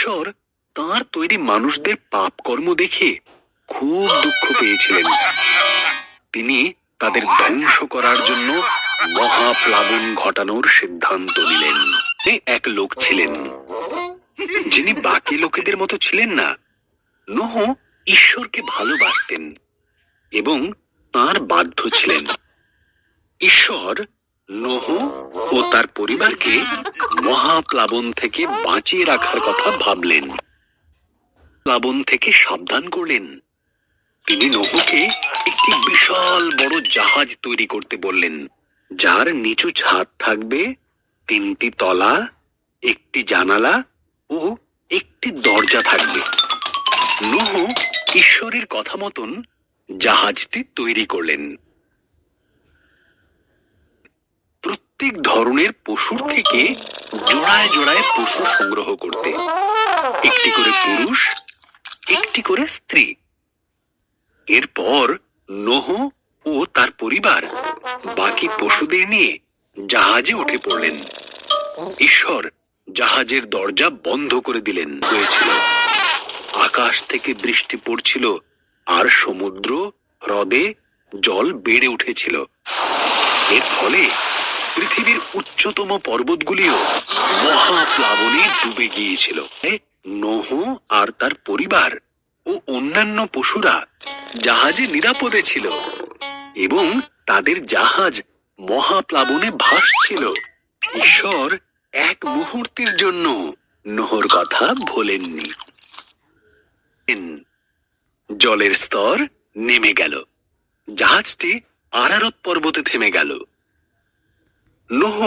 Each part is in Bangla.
ঈশ্বর তাঁর তৈরি মানুষদের পাপ কর্ম দেখে খুব দুঃখ পেয়েছিলেন। তিনি তাদের ধ্বংস করার জন্য মহাপ্লাবন ঘটানোর সিদ্ধান্ত নিলেন। এক লোক ছিলেন যিনি বাকি লোকেদের মতো ছিলেন না। নোহ ঈশ্বরকে ভালোবাসতেন এবং তাঁর বাধ্য ছিলেন। ঈশ্বর নোহ ও তার পরিবারকে মহাপ্লাবন থেকে বাঁচিয়ে রাখার কথা ভাবলেন, প্লাবন থেকে সাবধান করলেন। তিনি নোহকে একটি বিশাল বড় জাহাজ তৈরি করতে বললেন, যার নিচু ছাদ থাকবে, 3টি তলা, 1টি জানালা ও 1টি দরজা থাকবে। নোহ ঈশ্বরের কথা মতন জাহাজটি তৈরি করলেন। প্রত্যেক ধরনের পশুর থেকে জোড়ায় জোড়ায় পশু সংগ্রহ করতে, 1টি করে পুরুষ, 1টি করে স্ত্রী। এরপর নোহ ও তার পরিবার বাকি পশুদের নিয়ে জাহাজে উঠে পড়লেন। ঈশ্বর জাহাজের দরজা বন্ধ করে দিলেন হয়েছিল। আকাশ থেকে বৃষ্টি পড়ছিল আর সমুদ্র হ্রদে জল বেড়ে উঠেছিল। এর ফলে পৃথিবীর উচ্চতম পর্বতগুলিও মহাপ্লাবনে ডুবে গিয়েছিল। নোহ আর তার পরিবার ও অন্যান্য পশুরা জাহাজে নিরাপদে ছিল এবং তাদের জাহাজ মহাপ্লাবনে ভাসছিল। ঈশ্বর এক মুহূর্তের জন্য নোহর কথা ভোলেননি। জলের স্তর নেমে গেল, জাহাজটি আরারত পর্বতে থেমে গেল। নোহ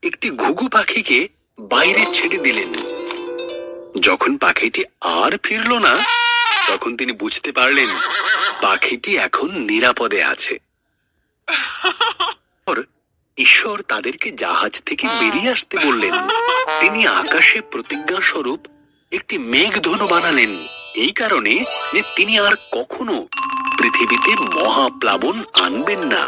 একটি ঘুঘু পাখিকে বাইরে ছেড়ে দিলেন। যখন পাখিটি আর ফিরল না, তখন তিনি বুঝতে পারলেন পাখিটি এখন নিরাপদে আছে। ঈশ্বর তাদেরকে জাহাজ থেকে বেরিয়ে আসতে বললেন। তিনি আকাশে প্রতিজ্ঞা স্বরূপ একটি মেঘধনু বানালেন, এই কারণে যে তিনি আর কখনো পৃথিবীতে মহাপ্লাবন আনবেন না।